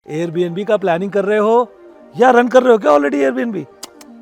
Airbnb का planning कर रहे हो या रन कर रहे हो क्या ऑलरेडी एयरबीएनबी?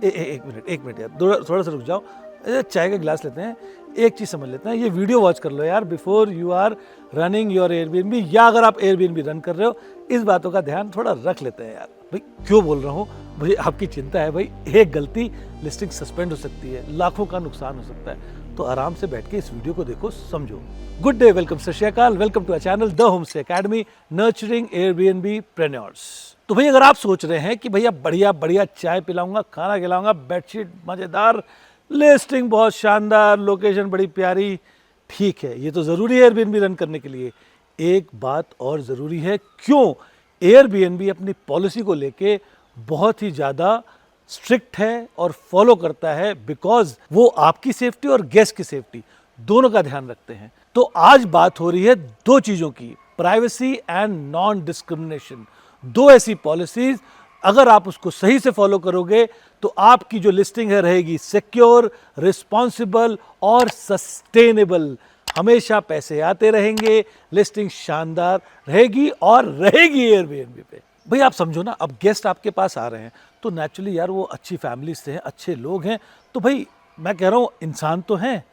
एक मिनट यार, थोड़ा सा रुक जाओ। चाय का गिलास लेते हैं, एक चीज़ समझ लेते हैं। ये वीडियो वॉच कर लो यार before you are running your Airbnb, या अगर आप एयरबीएनबी रन कर रहे हो, इस बातों का ध्यान थोड़ा रख लेते हैं यार। भाई क्यों बोल रहा हूँ, मुझे आपकी चिंता है भाई। एक गलती लिस्टिंग सस्पेंड हो सकती है, लाखों का नुकसान हो सकता है। तो आराम से बैठ के इस वीडियो को देखो, समझो। Good day, welcome, Sat Shri Akal, welcome to our channel the homestay academy, nurturing Airbnbpreneurs. तो भाई अगर आप सोच रहे हैं कि भैया बढ़िया बढ़िया चाय पिलाऊंगा, खाना खिलाऊंगा, बेडशीट मजेदार, लिस्टिंग बहुत शानदार, लोकेशन बड़ी प्यारी, ठीक है, ये तो ज़रूरी है एयरबीएनबी रन करने के लिए। एक बात और ज़रूरी है, क्यों? एयरबीएनबी अपनी पॉलिसी को लेके बहुत ही ज़्यादा स्ट्रिक्ट है और फॉलो करता है, बिकॉज वो आपकी सेफ्टी और गेस्ट की सेफ्टी दोनों का ध्यान रखते हैं। तो आज बात हो रही है दो चीज़ों की, प्राइवेसी एंड नॉन डिस्क्रिमिनेशन। दो ऐसी पॉलिसीज, अगर आप उसको सही से फॉलो करोगे तो आपकी जो लिस्टिंग है रहेगी सिक्योर, रिस्पॉन्सिबल और सस्टेनेबल। हमेशा पैसे आते रहेंगे, लिस्टिंग शानदार रहेगी और रहेगी एयरबीएनबी पे। भाई आप समझो ना, अब गेस्ट आपके पास आ रहे हैं तो नेचुरली यार वो अच्छी फैमिली से हैं, अच्छे लोग हैं, तो भाई मैं कह रहा हूँ इंसान तो हैं,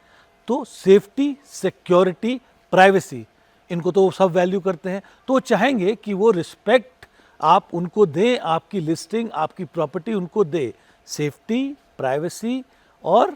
तो सेफ्टी, सिक्योरिटी, प्राइवेसी, इनको तो सब वैल्यू करते हैं। तो वो चाहेंगे कि वो रिस्पेक्ट आप उनको दें, आपकी लिस्टिंग, आपकी प्रॉपर्टी उनको दे, सेफ्टी, प्राइवेसी और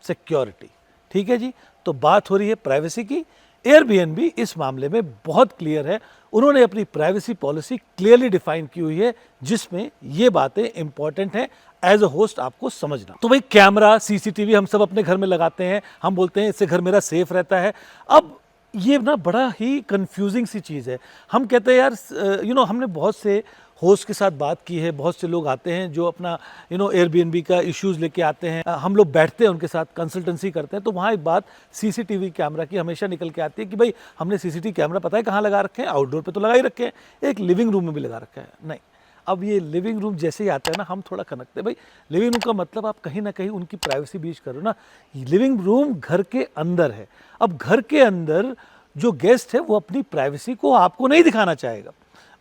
सिक्योरिटी। ठीक है जी। तो बात हो रही है प्राइवेसी की। एयरबीएनबी इस मामले में बहुत क्लियर है, उन्होंने अपनी प्राइवेसी पॉलिसी क्लियरली डिफाइन की हुई है, जिसमें ये बातें इंपॉर्टेंट हैं एज अ होस्ट आपको समझना। तो भाई कैमरा, सीसीटीवी हम सब अपने घर में लगाते हैं, हम बोलते हैं इससे घर मेरा सेफ रहता है। अब ये ना बड़ा ही कंफ्यूजिंग सी चीज़ है। हम कहते हैं यार हमने बहुत से होस्ट के साथ बात की है, बहुत से लोग आते हैं जो अपना एयरबीएनबी का इश्यूज़ लेके आते हैं, हम लोग बैठते हैं उनके साथ, कंसल्टेंसी करते हैं, तो वहाँ एक बात सीसीटीवी कैमरा की हमेशा निकल के आती है कि भाई हमने सीसीटीवी कैमरा पता है कहाँ लगा रखे हैं, आउटडोर पे तो लगा ही रखे हैं, एक लिविंग रूम में भी लगा रखा है। नहीं, अब ये लिविंग रूम जैसे ही आता है ना, हम थोड़ा खनकते हैं। भाई लिविंग रूम का मतलब आप कहीं ना कहीं उनकी प्राइवेसी बीच करो ना। लिविंग रूम घर के अंदर है, अब घर के अंदर जो गेस्ट है वो अपनी प्राइवेसी को आपको नहीं दिखाना चाहेगा।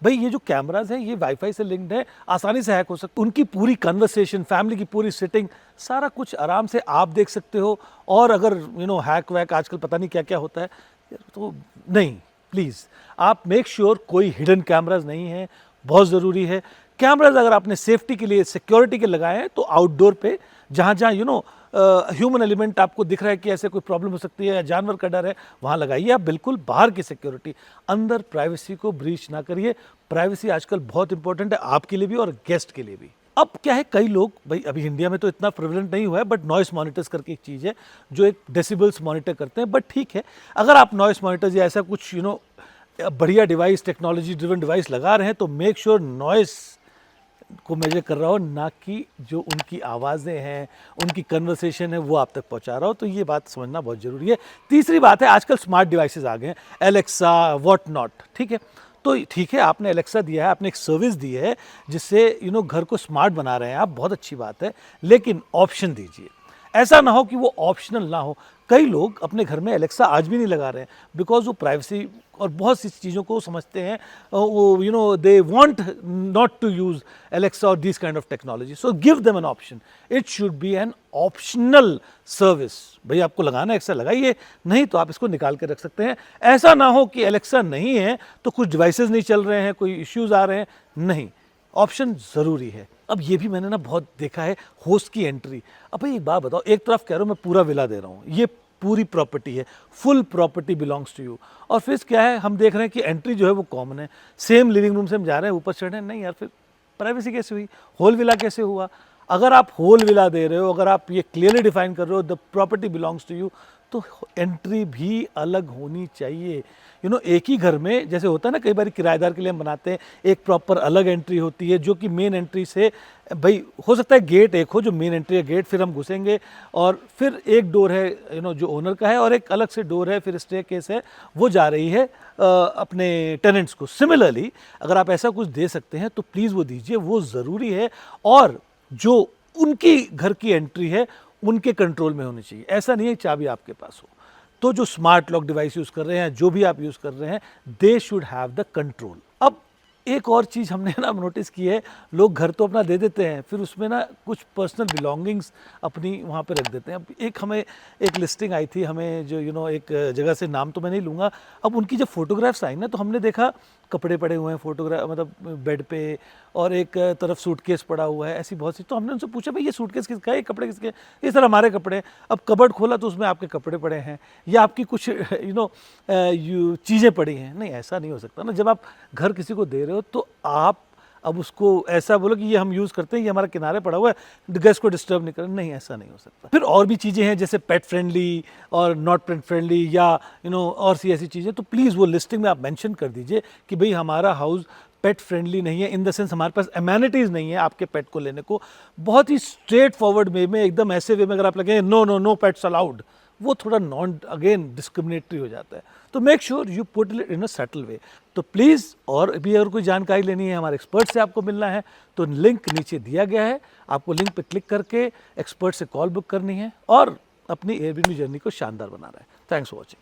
भाई ये जो कैमराज हैं ये वाईफाई से लिंक्ड है, आसानी से हैक हो सकता है, उनकी पूरी कन्वर्सेशन, फैमिली की पूरी सिटिंग, सारा कुछ आराम से आप देख सकते हो। और अगर हैक वैक आजकल पता नहीं क्या क्या होता है, तो नहीं, प्लीज़ आप मेक श्योर कोई हिडन कैमराज नहीं है, बहुत ज़रूरी है। कैमराज अगर आपने सेफ्टी के लिए, सिक्योरिटी के लगाए हैं तो आउटडोर पे जहाँ जहाँ ह्यूमन एलिमेंट आपको दिख रहा है कि ऐसे कोई प्रॉब्लम हो सकती है या जानवर का डर है, वहाँ लगाइए आप। बिल्कुल बाहर की सिक्योरिटी, अंदर प्राइवेसी को ब्रीच ना करिए। प्राइवेसी आजकल बहुत इंपॉर्टेंट है आपके लिए भी और गेस्ट के लिए भी। अब क्या है, कई लोग, भाई अभी इंडिया में तो इतना प्रेवलेंट नहीं हुआ है, बट नॉइस मॉनिटर्स करके एक चीज़ है जो एक डेसिबल्स मॉनिटर करते हैं। बट ठीक है, अगर आप नॉइस मॉनिटर्स या ऐसा कुछ बढ़िया डिवाइस, टेक्नोलॉजी ड्रिवन डिवाइस लगा रहे हैं, तो मेक श्योर नॉइस को मेजर कर रहा हो, ना कि जो उनकी आवाज़ें हैं, उनकी कन्वर्सेशन है, वो आप तक पहुंचा रहा हो। तो ये बात समझना बहुत ज़रूरी है। तीसरी बात है, आजकल स्मार्ट डिवाइसेस आ गए हैं, एलेक्सा, व्हाट नॉट, ठीक है। तो ठीक है, आपने एलेक्सा दिया है, आपने एक सर्विस दी है जिससे घर को स्मार्ट बना रहे हैं आप, बहुत अच्छी बात है, लेकिन ऑप्शन दीजिए। ऐसा ना हो कि वो ऑप्शनल ना हो। कई लोग अपने घर में एलेक्सा आज भी नहीं लगा रहे हैं, बिकॉज वो प्राइवेसी और बहुत सी चीज़ों को समझते हैं, वो they want not to use Alexa और this kind of technology. So give them an option, it should be an optional service. भाई आपको लगाना है एलेक्सा, लगाइए, नहीं तो आप इसको निकाल के रख सकते हैं। ऐसा ना हो कि एलेक्सा नहीं है तो कुछ डिवाइसेस नहीं चल रहे हैं, कोई इश्यूज़ आ रहे हैं, नहीं, ऑप्शन ज़रूरी है। अब ये भी मैंने ना बहुत देखा है, होस्ट की एंट्री। अब भाई एक बात बताओ, एक तरफ कह रहा हूँ मैं पूरा विला दे रहा हूँ, ये पूरी प्रॉपर्टी है, full property belongs to you, और फिर क्या है, हम देख रहे हैं कि एंट्री जो है वो कॉमन है, सेम लिविंग रूम से हम जा रहे हैं, ऊपर चढ़ रहे हैं, नहीं यार, फिर प्राइवेसी कैसे हुई? होल विला कैसे हुआ? अगर आप होल विला दे रहे हो, अगर आप ये क्लियरली डिफाइन कर रहे हो the property belongs to you, तो एंट्री भी अलग होनी चाहिए। एक ही घर में जैसे होता है ना, कई बार किराएदार के लिए हम बनाते हैं, एक प्रॉपर अलग एंट्री होती है जो कि मेन एंट्री से, भाई हो सकता है गेट एक हो जो मेन एंट्री है, गेट फिर हम घुसेंगे, और फिर एक डोर है जो ओनर का है, और एक अलग से डोर है, फिर स्टेयरकेस है, वो जा रही है अपने टेनेंट्स को। सिमिलरली अगर आप ऐसा कुछ दे सकते हैं तो प्लीज़ वो दीजिए, वो ज़रूरी है। और जो उनकी घर की एंट्री है उनके कंट्रोल में होनी चाहिए, ऐसा नहीं है चाबी आपके पास हो। तो जो स्मार्ट लॉक डिवाइस यूज़ कर रहे हैं, जो भी आप यूज़ कर रहे हैं, they should have the control. अब एक और चीज़ हमने ना नोटिस की है, लोग घर तो अपना दे देते हैं, फिर उसमें ना कुछ पर्सनल बिलोंगिंग्स अपनी वहाँ पे रख देते हैं। अब एक हमें एक लिस्टिंग आई थी, हमें जो एक जगह से, नाम तो मैं नहीं लूँगा, अब उनकी जब फ़ोटोग्राफ्स आई ना तो हमने देखा कपड़े पड़े हुए हैं फ़ोटोग्राफ मतलब बेड पे, और एक तरफ सूटकेस पड़ा हुआ है, ऐसी बहुत सी। तो हमने उनसे पूछा भाई ये सूटकेस किसका है, ये कपड़े किसके हैं? ये सर हमारे कपड़े हैं। अब कबर्ड खोला तो उसमें आपके कपड़े पड़े हैं या आपकी कुछ चीज़ें पड़ी हैं। नहीं, ऐसा नहीं हो सकता ना। जब आप घर किसी को दे रहे हो तो आप अब उसको ऐसा बोलो कि ये हम यूज़ करते हैं, ये हमारा किनारे पड़ा हुआ है, गेस्ट को डिस्टर्ब नहीं करें। नहीं, ऐसा नहीं हो सकता। फिर और भी चीज़ें हैं जैसे पेट फ्रेंडली और नॉट पेट फ्रेंडली या और सी ऐसी चीज़ें, तो प्लीज़ वो लिस्टिंग में आप मेंशन कर दीजिए कि भाई हमारा हाउस पेट फ्रेंडली नहीं है, इन द सेंस हमारे पास एमेनिटीज़ नहीं है आपके पेट को लेने को। बहुत ही स्ट्रेट फॉरवर्ड वे में, एकदम ऐसे वे में अगर आप लगे no no no pets allowed, वो थोड़ा नॉन अगेन डिस्क्रिमिनेटरी हो जाता है। तो make sure you put it in a subtle way. तो प्लीज़, और भी अगर कोई जानकारी लेनी है, हमारे एक्सपर्ट से आपको मिलना है, तो लिंक नीचे दिया गया है, आपको लिंक पे क्लिक करके एक्सपर्ट से कॉल बुक करनी है और अपनी एयरबीएनबी जर्नी को शानदार बनाना है। Thanks for watching.